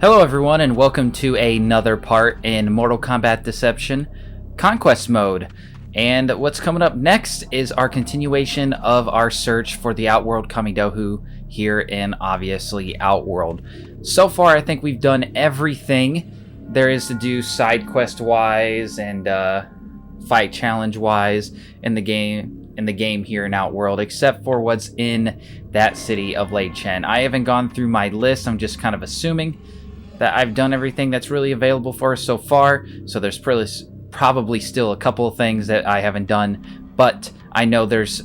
Hello everyone and welcome to another part in Mortal Kombat Deception Conquest mode. And what's coming up next is our continuation of our search for the Outworld Kamidohu here in, obviously, Outworld. So far I think we've done everything there is to do side quest wise and fight challenge wise in the game here in Outworld, except for what's in that city of Lei Chen. I haven't gone through my list, I'm just kind of assuming that I've done everything that's really available for us so far, so there's probably still a couple of things that I haven't done, but I know there's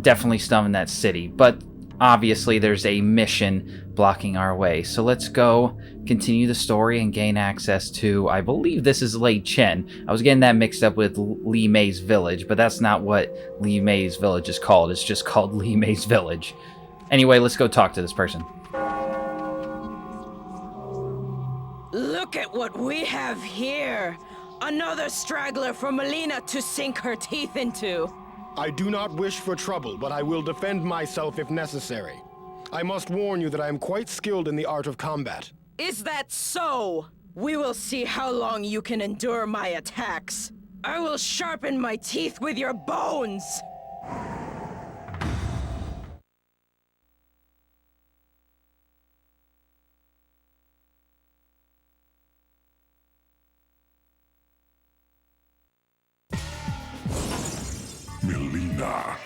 definitely stuff in that city. But obviously there's a mission blocking our way, so let's go continue the story and gain access to, I believe this is Lei Chen. I was getting that mixed up with Li Mei's village, but that's not what Li Mei's village is called. It's just called Li Mei's village. Anyway, let's go talk to this person. Look at what we have here! Another straggler for Melina to sink her teeth into! I do not wish for trouble, but I will defend myself if necessary. I must warn you that I am quite skilled in the art of combat. Is that so? We will see how long you can endure my attacks. I will sharpen my teeth with your bones! Melina.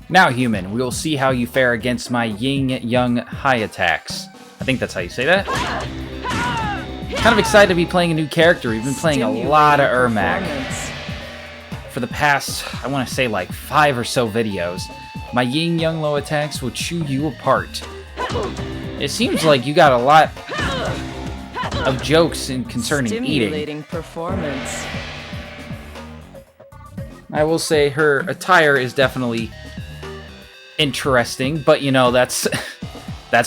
Now, human, we will see how you fare against my yin-yang high attacks. I think that's how you say that. Kind of excited to be playing a new character. We've been playing a lot of Ermac for the past, I want to say, like 5 or so videos. My yin-yang low attacks will chew you apart. It seems like you got a lot of jokes concerning eating. Performance. I will say her attire is definitely interesting, but you know, that's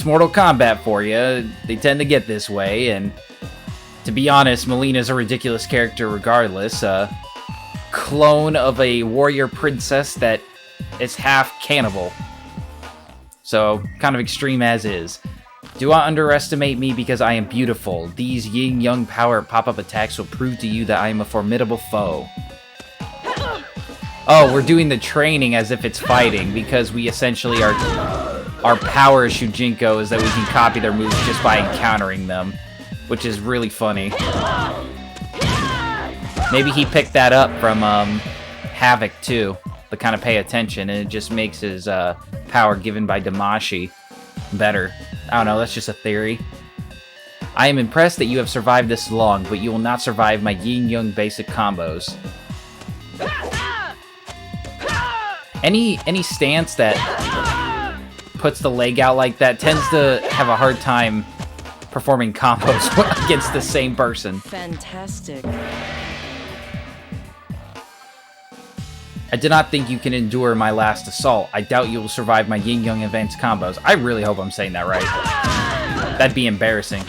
Mortal Kombat for you. They tend to get this way, and to be honest, Melina's a ridiculous character regardless. A clone of a warrior princess that is half cannibal. So, kind of extreme as is. Do not underestimate me because I am beautiful. These yin-yang power pop-up attacks will prove to you that I am a formidable foe. Oh, we're doing the training as if it's fighting, because we essentially are... Our power as Shujinko is that we can copy their moves just by encountering them, which is really funny. Maybe he picked that up from Havoc too, to kind of pay attention, and it just makes his power given by Damashi better. I don't know, that's just a theory. I am impressed that you have survived this long, but you will not survive my yin-yang basic combos. Any stance that puts the leg out like that tends to have a hard time performing combos against the same person. Fantastic. I did not think you can endure my last assault. I doubt you will survive my yin-yang advanced combos. I really hope I'm saying that right. That'd be embarrassing.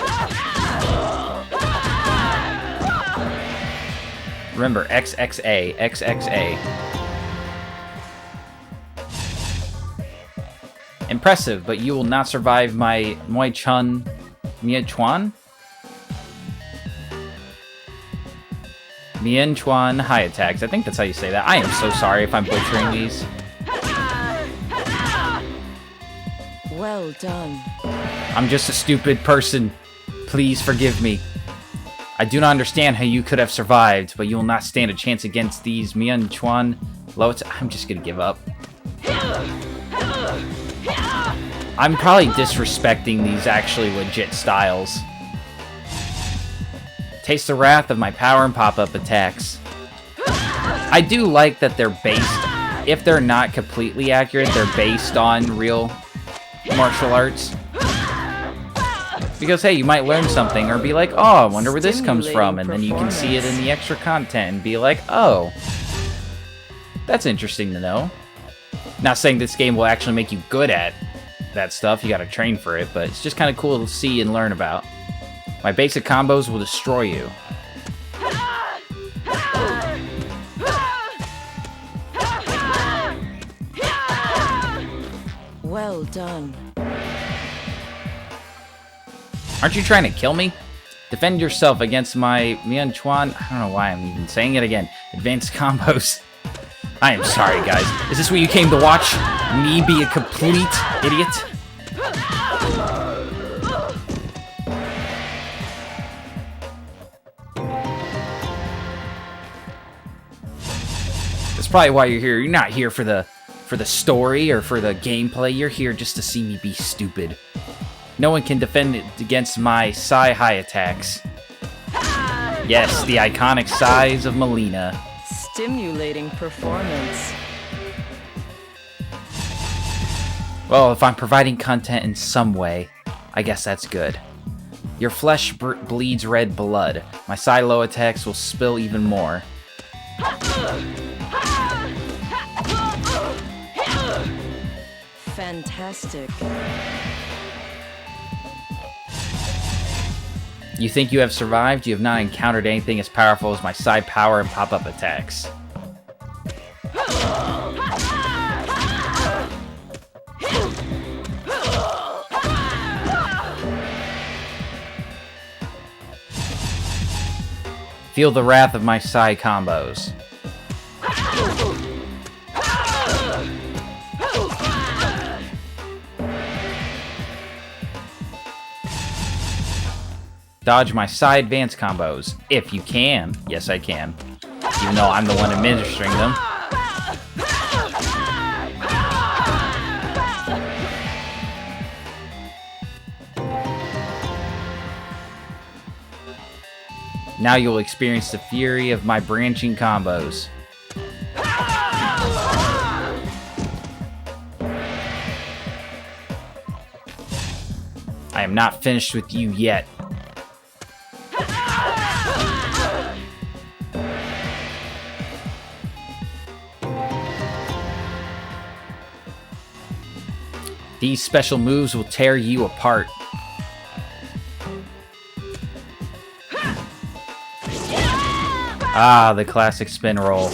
Remember, XXA, XXA. Impressive, but you will not survive my Mien Chuan high attacks. I think that's how you say that. I am so sorry if I'm butchering these. Well done. I'm just a stupid person. Please forgive me. I do not understand how you could have survived, but you will not stand a chance against these Mien Chuan low attacks. I'm just gonna give up. I'm probably disrespecting these actually legit styles. Taste the wrath of my power and pop-up attacks. I do like that they're based, if they're not completely accurate, they're based on real martial arts. Because hey, you might learn something or be like, oh, I wonder where this comes from, and then you can see it in the extra content and be like, oh, that's interesting to know. Not saying this game will actually make you good at that stuff, you gotta train for it, but it's just kind of cool to see and learn about. My basic combos will destroy you. Well done. Aren't you trying to kill me? Defend yourself against my Mian Chuan. I don't know why I'm even saying it again. Advanced combos. I am sorry, guys. Is this what you came to watch? Me be a complete idiot? That's probably why you're here. You're not here for the story or for the gameplay. You're here just to see me be stupid. No one can defend it against my Sai High attacks. Yes, the iconic size of Melina. Stimulating performance. Well, if I'm providing content in some way, I guess that's good. Your flesh bleeds red blood. My Sai low attacks will spill even more. Fantastic. You think you have survived? You have not encountered anything as powerful as my side power and pop-up attacks. Feel the wrath of my side combos. Dodge my side advance combos, if you can. Yes, I can. Even though I'm the one administering them. Now you'll experience the fury of my branching combos. I am not finished with you yet. These special moves will tear you apart. Ah, the classic spin roll.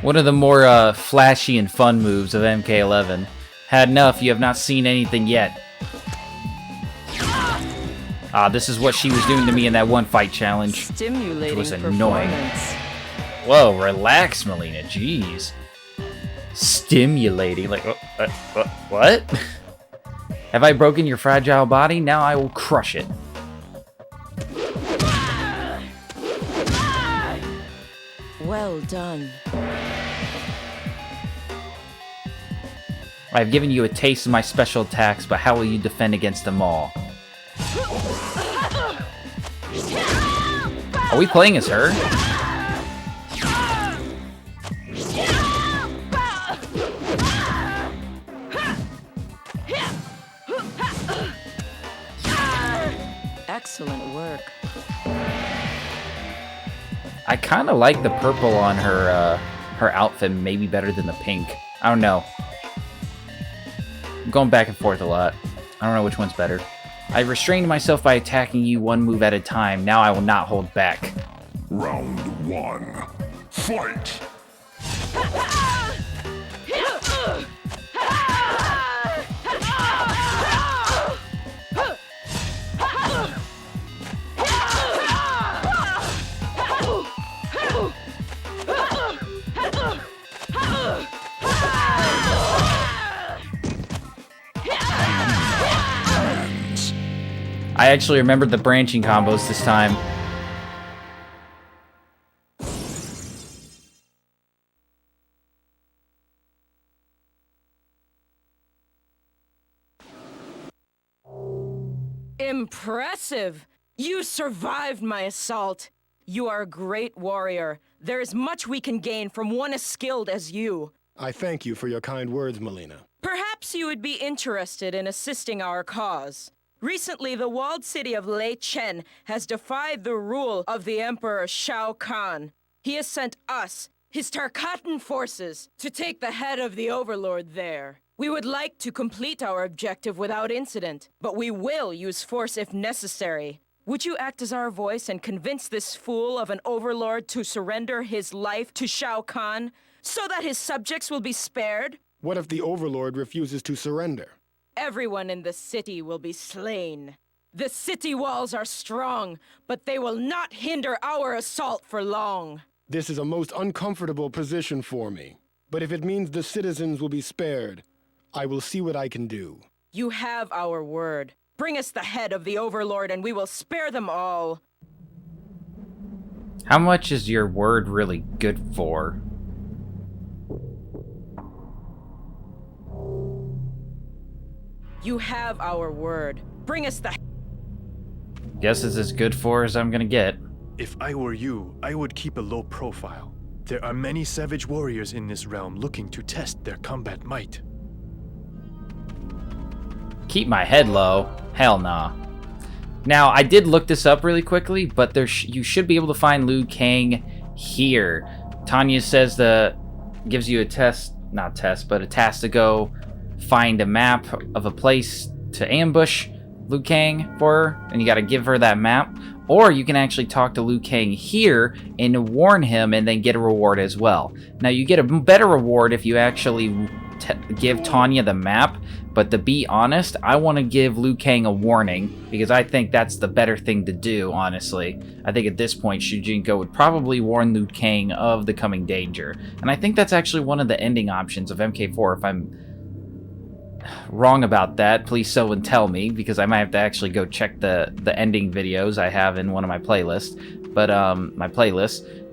One of the more flashy and fun moves of MK11. Had enough, you have not seen anything yet. Ah, this is what she was doing to me in that one fight challenge. Stimulating It was annoying. performance. Whoa, relax, Melina, jeez. Stimulating, like, what? Have I broken your fragile body? Now I will crush it. Well done. I've given you a taste of my special attacks, but how will you defend against them all? Are we playing as her? Excellent work. I kind of like the purple on her her outfit, maybe better than the pink. I don't know. I'm going back and forth a lot. I don't know which one's better. I restrained myself by attacking you one move at a time. Now I will not hold back. Round 1. Fight! I actually remembered the branching combos this time. Impressive! You survived my assault. You are a great warrior. There is much we can gain from one as skilled as you. I thank you for your kind words, Melina. Perhaps you would be interested in assisting our cause. Recently, the walled city of Lei Chen has defied the rule of the Emperor Shao Kahn. He has sent us, his Tarkatan forces, to take the head of the Overlord there. We would like to complete our objective without incident, but we will use force if necessary. Would you act as our voice and convince this fool of an Overlord to surrender his life to Shao Kahn, so that his subjects will be spared? What if the Overlord refuses to surrender? Everyone in the city will be slain. The city walls are strong, but they will not hinder our assault for long. This is a most uncomfortable position for me. But if it means the citizens will be spared, I will see what I can do. You have our word. Bring us the head of the Overlord and we will spare them all. How much is your word really good for? You have our word. Bring us the... Guess it's as good for as I'm gonna get. If I were you, I would keep a low profile. There are many savage warriors in this realm looking to test their combat might. Keep my head low? Hell nah. Now, I did look this up really quickly, but you should be able to find Liu Kang here. Tanya says gives you a task to go find a map of a place to ambush Liu Kang for her, and you gotta give her that map. Or you can actually talk to Liu Kang here and warn him and then get a reward as well. Now, you get a better reward if you actually give Tanya the map, but to be honest, I want to give Liu Kang a warning because I think that's the better thing to do, honestly. I think at this point, Shujinko would probably warn Liu Kang of the coming danger. And I think that's actually one of the ending options of MK4. If I'm wrong about that, please someone tell me, because I might have to actually go check the ending videos I have in one of my playlists. But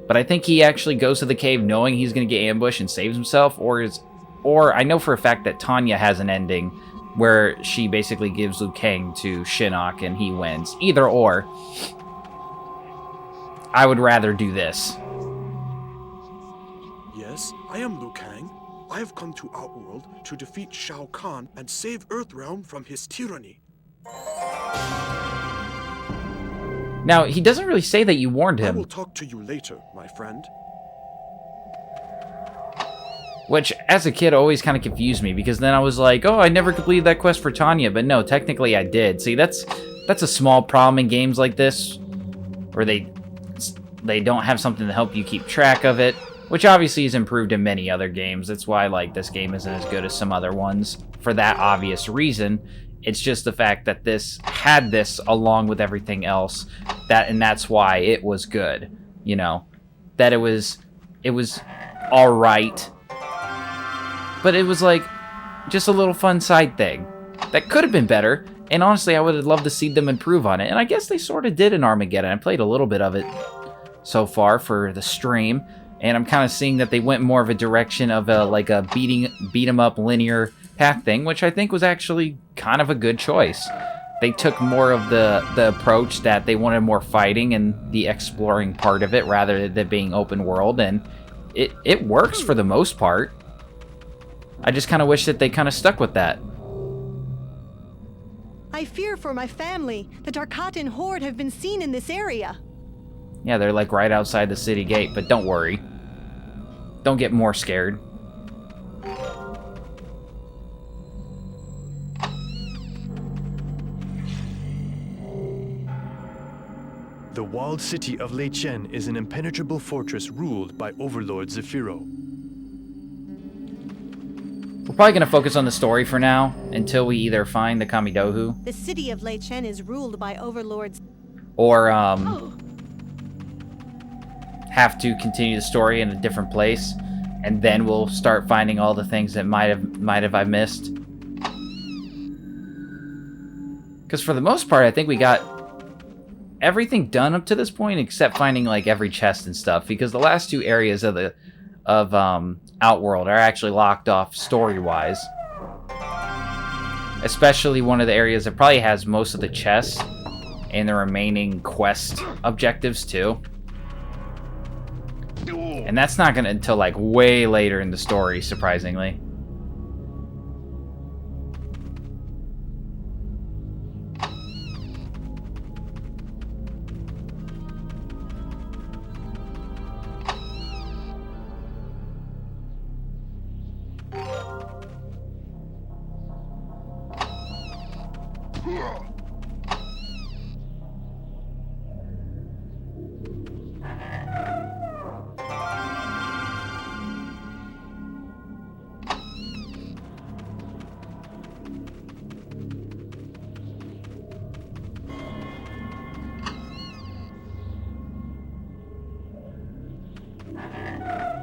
But I think he actually goes to the cave knowing he's going to get ambushed and saves himself, or I know for a fact that Tanya has an ending where she basically gives Liu Kang to Shinnok and he wins. Either or. I would rather do this. Yes, I am Liu Kang. I have come to Outworld to defeat Shao Kahn and save Earthrealm from his tyranny. Now, he doesn't really say that you warned I him. will talk to you later, my friend. Which, as a kid, always kind of confused me, because then I was like, oh, I never completed that quest for Tanya, but no, technically I did. See, that's a small problem in games like this, where they don't have something to help you keep track of it, which obviously is improved in many other games. That's why, like, this game isn't as good as some other ones, for that obvious reason. It's just the fact that this had this along with everything else, and that's why it was good, you know? That it was alright. But it was like just a little fun side thing that could have been better, and honestly I would have loved to see them improve on it, and I guess they sort of did in Armageddon. I played a little bit of it so far for the stream, and I'm kind of seeing that they went more of a direction of a beat 'em up linear path thing, which I think was actually kind of a good choice. They took more of the approach that they wanted more fighting and the exploring part of it rather than being open world, and it works for the most part. I just kind of wish that they kind of stuck with that. I fear for my family. The Tarkatan horde have been seen in this area. Yeah, they're like right outside the city gate, but don't worry. Don't get more scared. The walled city of Lei Chen is an impenetrable fortress ruled by Overlord Zephyro. We're probably going to focus on the story for now, until we either find the Kamidohu, The city of Lei Chen is ruled by overlords. or have to continue the story in a different place, and then we'll start finding all the things that might have I missed. Because for the most part, I think we got everything done up to this point, except finding like every chest and stuff. Because the last two areas of Outworld are actually locked off story-wise. Especially one of the areas that probably has most of the chests and the remaining quest objectives too. And that's not gonna until like way later in the story, surprisingly.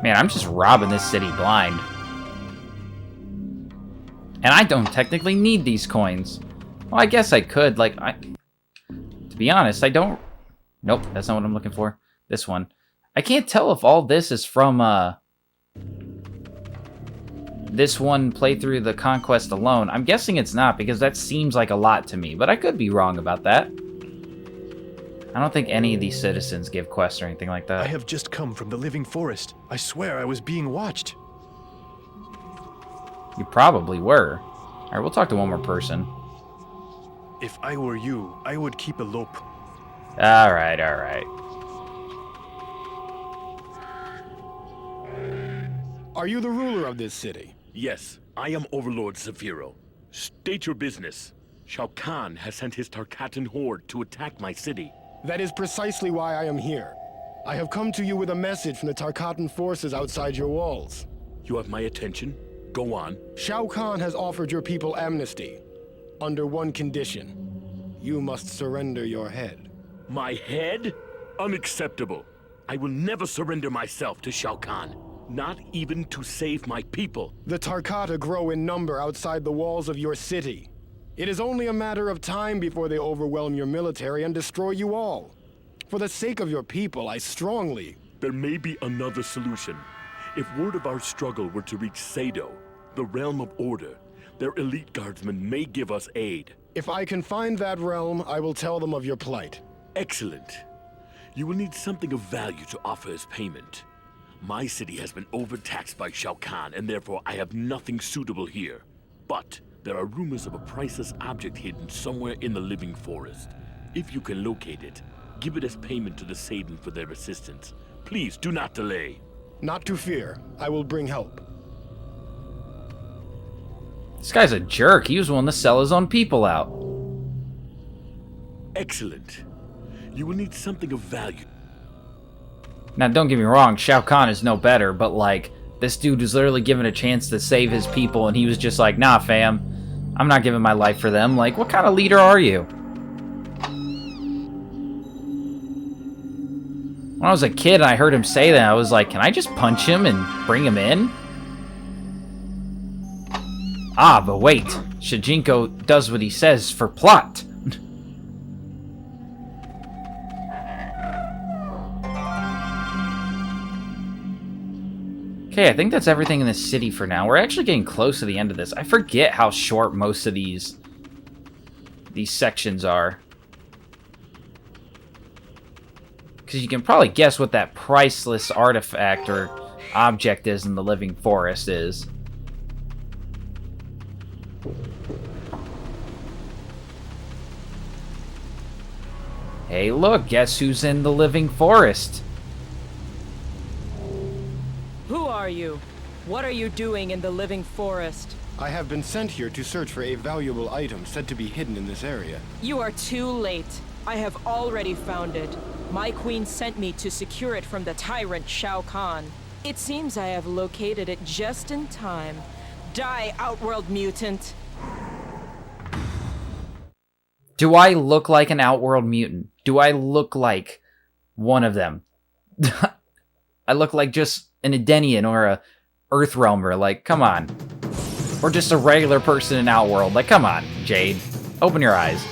Man, I'm just robbing this city blind. And I don't technically need these coins. Well, I guess I could. Like, to be honest, I don't... Nope, that's not what I'm looking for. This one. I can't tell if all this is from, this one playthrough, the Conquest alone. I'm guessing it's not, because that seems like a lot to me. But I could be wrong about that. I don't think any of these citizens give quests or anything like that. I have just come from the Living Forest. I swear I was being watched. You probably were. Alright, we'll talk to one more person. If I were you, I would keep a low... Alright, alright. Are you the ruler of this city? Yes, I am Overlord Zafiro. State your business. Shao Kahn has sent his Tarkatan horde to attack my city. That is precisely why I am here. I have come to you with a message from the Tarkatan forces outside your walls. You have my attention. Go on. Shao Kahn has offered your people amnesty. Under one condition. You must surrender your head. My head? Unacceptable. I will never surrender myself to Shao Kahn. Not even to save my people. The Tarkata grow in number outside the walls of your city. It is only a matter of time before they overwhelm your military and destroy you all. For the sake of your people, I strongly... There may be another solution. If word of our struggle were to reach Sado, the realm of order, their elite guardsmen may give us aid. If I can find that realm, I will tell them of your plight. Excellent. You will need something of value to offer as payment. My city has been overtaxed by Shao Kahn, and therefore I have nothing suitable here. But there are rumors of a priceless object hidden somewhere in the Living Forest. If you can locate it, give it as payment to the Saidan for their assistance. Please do not delay. Not to fear. I will bring help. This guy's a jerk. He was willing to sell his own people out. Excellent. You will need something of value. Now, don't get me wrong, Shao Kahn is no better, but, like, this dude was literally given a chance to save his people, and he was just like, nah, fam. I'm not giving my life for them. Like, what kind of leader are you? When I was a kid and I heard him say that, I was like, can I just punch him and bring him in? Ah, but wait. Shujinko does what he says for plot. Okay, I think that's everything in the city for now. We're actually getting close to the end of this. I forget how short most of these sections are. Because you can probably guess what that priceless artifact or object is in the Living Forest is. Hey, look, guess who's in the Living Forest? Who are you? What are you doing in the Living Forest? I have been sent here to search for a valuable item said to be hidden in this area. You are too late. I have already found it. My queen sent me to secure it from the tyrant Shao Kahn. It seems I have located it just in time. Die, Outworld mutant! Do I look like an Outworld mutant? Do I look like one of them? I look like just an Edenian or a Earthrealmer, like, come on. Or just a regular person in Outworld, like, come on, Jade. Open your eyes.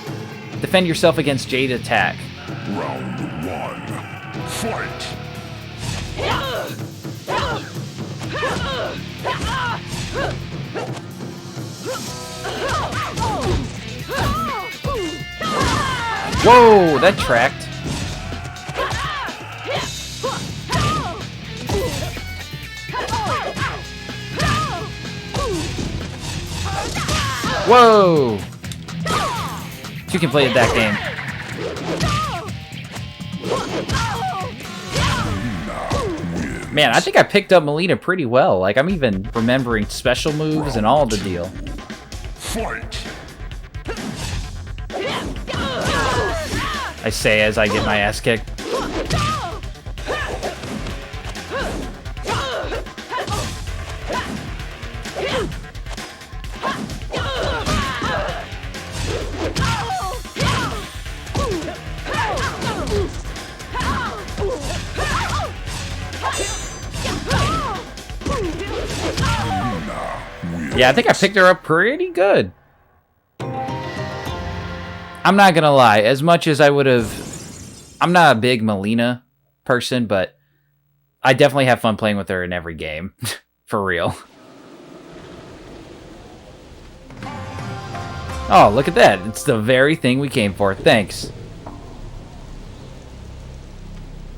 Defend yourself against Jade attack. Round 1. Fight! Whoa, that tracked. Whoa! You can play that game. Man, I think I picked up Melina pretty well. Like, I'm even remembering special moves and all the deal. Fight! I say as I get my ass kicked. Yeah, I think I picked her up pretty good. I'm not gonna lie, as much as I would have... I'm not a big Melina person, but I definitely have fun playing with her in every game. For real. Oh, look at that. It's the very thing we came for. Thanks.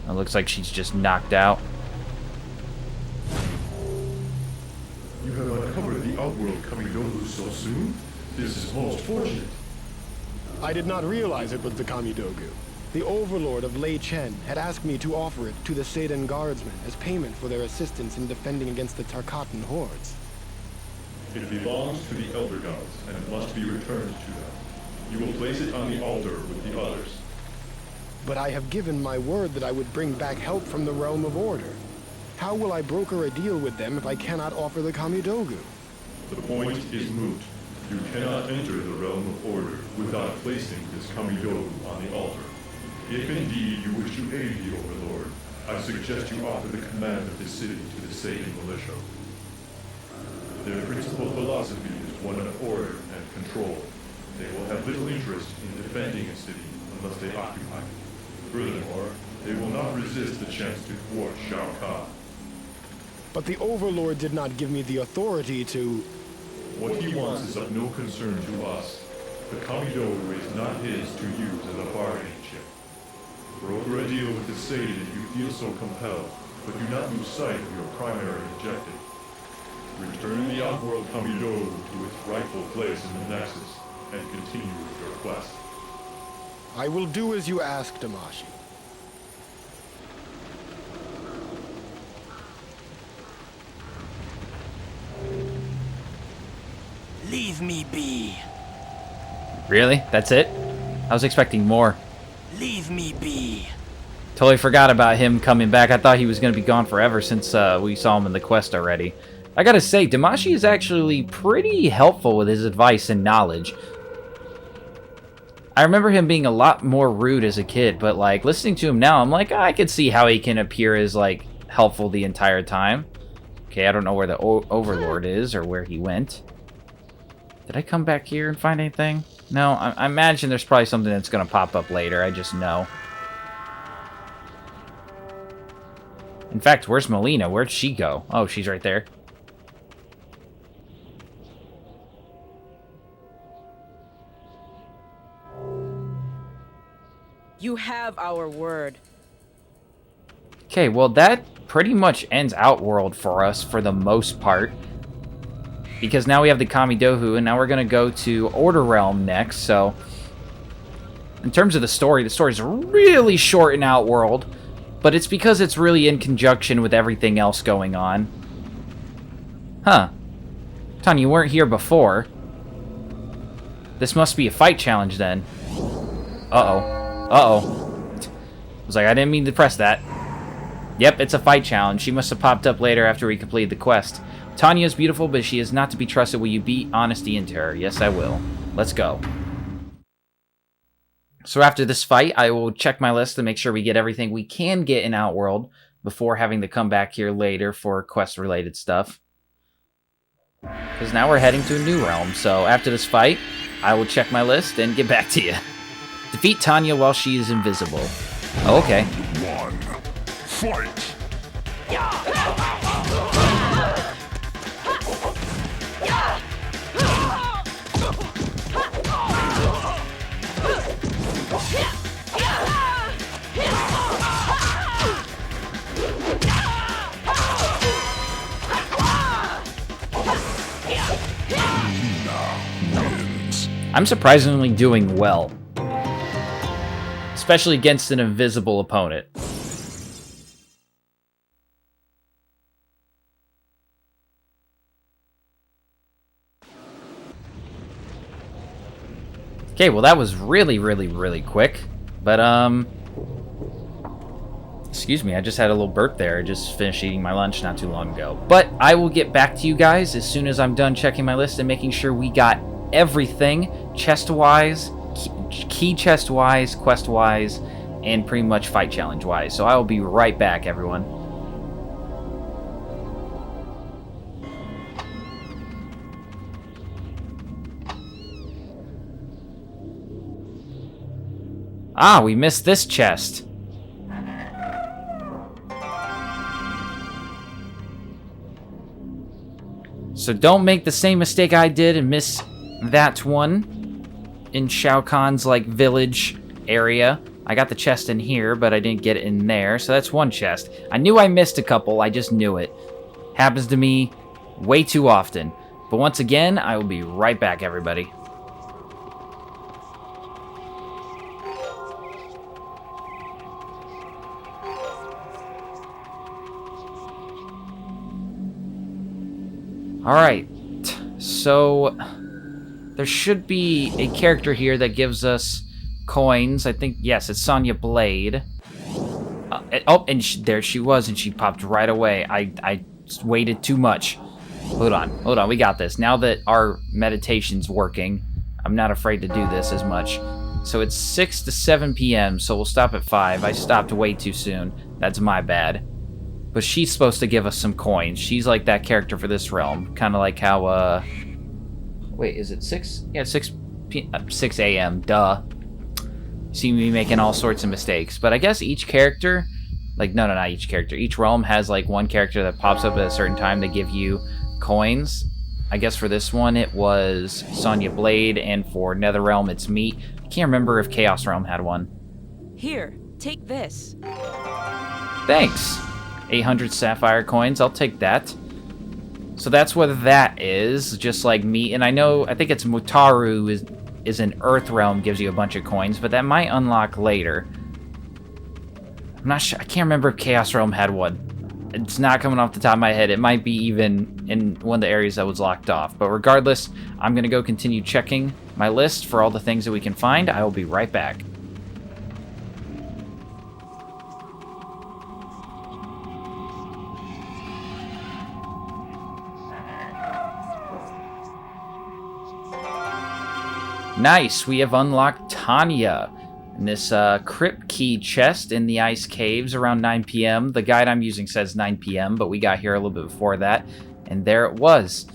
It looks like she's just knocked out. You have uncovered the Outworld Kamidogu so soon? This is most fortunate. I did not realize it was the Kamidogu. The overlord of Lei Chen had asked me to offer it to the Seidan guardsmen as payment for their assistance in defending against the Tarkatan hordes. It belongs to the Elder Gods, and it must be returned to them. You will place it on the altar with the others. But I have given my word that I would bring back help from the realm of order. How will I broker a deal with them if I cannot offer the Kamidogu? The point is moot. You cannot enter the realm of order without placing this Kamidogu on the altar. If indeed you wish to aid the Overlord, I suggest you offer the command of the city to the Seidan militia. Their principal philosophy is one of order and control. They will have little interest in defending a city unless they occupy it. Furthermore, they will not resist the chance to thwart Shao Kahn. But the Overlord did not give me the authority to... What he wants is of no concern to us. The Kamidogu is not his to use as a bargaining chip. Broker a deal with the Seidan if you feel so compelled, but do not lose sight of your primary objective. Return the Outworld Kamidogu to its rightful place in the Nexus, and continue with your quest. I will do as you ask, Damashi. Leave me be. Really? That's it? I was expecting more. Leave me be. Totally forgot about him coming back. I thought he was going to be gone forever since we saw him in the quest already. I gotta say, Damashi is actually pretty helpful with his advice and knowledge. I remember him being a lot more rude as a kid, but like listening to him now, I'm like, I could see how he can appear as like helpful the entire time. Okay, I don't know where the Overlord is or where he went. Did I come back here and find anything? No, I imagine there's probably something that's gonna pop up later. I just know. In fact, where's Melina? Where'd she go? Oh, she's right there. You have our word. Okay, well that pretty much ends Outworld for us for the most part. Because now we have the Kamidogu, and now we're going to go to Order Realm next, so... In terms of the story's really short in Outworld, but it's because it's really in conjunction with everything else going on. Huh. Tanya, you weren't here before. This must be a fight challenge then. Uh-oh. Uh-oh. I was like, I didn't mean to press that. Yep, it's a fight challenge. She must have popped up later after we completed the quest. Tanya is beautiful, but she is not to be trusted. Will you beat honesty into her? Yes, I will. Let's go. So after this fight, I will check my list to make sure we get everything we can get in Outworld before having to come back here later for quest-related stuff. Because now we're heading to a new realm, so after this fight, I will check my list and get back to you. Defeat Tanya while she is invisible. Oh, okay. One. Fight! I'm surprisingly doing well. Especially against an invisible opponent. Okay, well that was really quick. But, excuse me, I just had a little burp there. I just finished eating my lunch not too long ago. But I will get back to you guys as soon as I'm done checking my list and making sure we got everything chest-wise, key chest-wise, quest-wise, and pretty much fight challenge-wise. So I will be right back, everyone. Ah, we missed this chest. So don't make the same mistake I did and miss that one in Shao Kahn's, like, village area. I got the chest in here, but I didn't get it in there, so that's one chest. I knew I missed a couple, I just knew it. Happens to me way too often. But once again, I will be right back, everybody. Alright, so there should be a character here that gives us coins. I think, yes, it's Sonya Blade. And there she was, and she popped right away. I waited too much. Hold on, we got this. Now that our meditation's working, I'm not afraid to do this as much. So it's 6 to 7 p.m., so we'll stop at 5. I stopped way too soon. That's my bad. But she's supposed to give us some coins. She's like that character for this realm. Kind of like how, wait, is it 6? Yeah, 6 a.m., duh. See me making all sorts of mistakes. But I guess each character, like, no, not each character. Each realm has, like, one character that pops up at a certain time to give you coins. I guess for this one, it was Sonya Blade, and for Netherrealm, it's Meat. I can't remember if Chaos Realm had one. Here, take this. Thanks. 800 sapphire coins, I'll take that. So that's what that is, just like Meat. And I think it's Mutaru is an Earth Realm, gives you a bunch of coins, but that might unlock later. I'm not sure, I can't remember if Chaos Realm had one. It's not coming off the top of my head. It might be even in one of the areas that was locked off. But regardless, I'm gonna go continue checking my list for all the things that we can find. I will be right back. Nice, we have unlocked Tanya in this crypt key chest in the ice caves around 9 p.m. The guide I'm using says 9 p.m., but we got here a little bit before that, and there it was.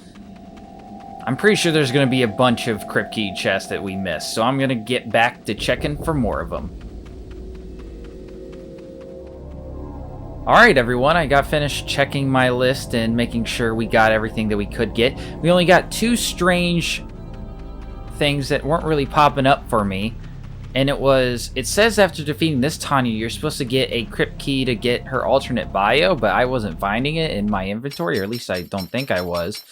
I'm pretty sure there's going to be a bunch of crypt key chests that we missed, so I'm going to get back to checking for more of them. Alright everyone, I got finished checking my list and making sure we got everything that we could get. We only got 2 strange things that weren't really popping up for me, and it says after defeating this Tanya you're supposed to get a crypt key to get her alternate bio, but I wasn't finding it in my inventory, or at least I don't think I was.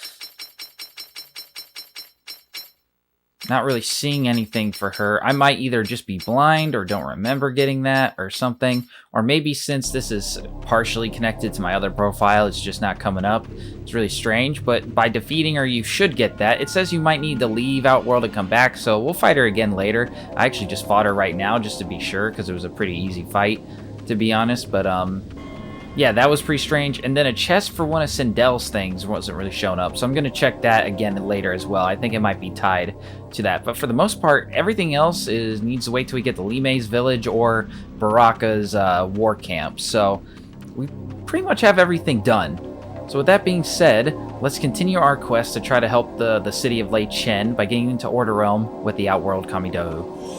Not really seeing anything for her. I might either just be blind or don't remember getting that or something, or maybe since this is partially connected to my other profile, it's just not coming up. It's really strange, but by defeating her, you should get that. It says you might need to leave Outworld and come back, so we'll fight her again later. I actually just fought her right now just to be sure, because it was a pretty easy fight, to be honest, but yeah, that was pretty strange. And then a chest for one of Sindel's things wasn't really showing up, so I'm going to check that again later as well. I think it might be tied to that. But for the most part, everything else needs to wait till we get to Li Mei's village or Baraka's war camp. So we pretty much have everything done. So with that being said, let's continue our quest to try to help the city of Lei Chen by getting into Order Realm with the Outworld Kamidohu.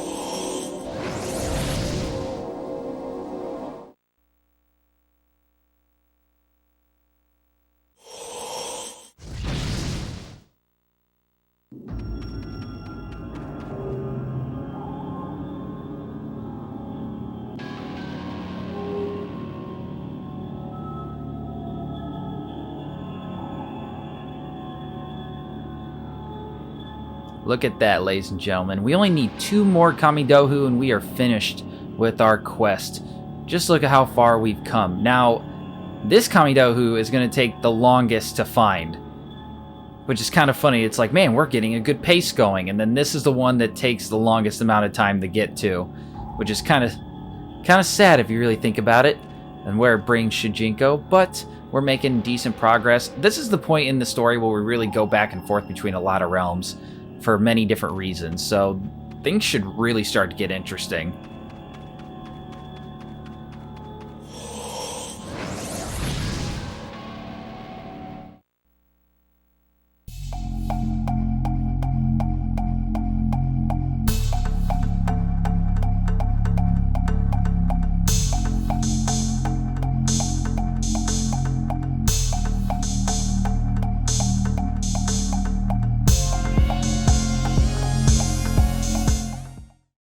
Look at that, ladies and gentlemen. We only need 2 more Kamidohu and we are finished with our quest. Just look at how far we've come. Now, this Kamidohu is going to take the longest to find, which is kind of funny. It's like, man, we're getting a good pace going, and then this is the one that takes the longest amount of time to get to, which is kind of sad if you really think about it, and where it brings Shujinko, but we're making decent progress. This is the point in the story where we really go back and forth between a lot of realms for many different reasons, so things should really start to get interesting.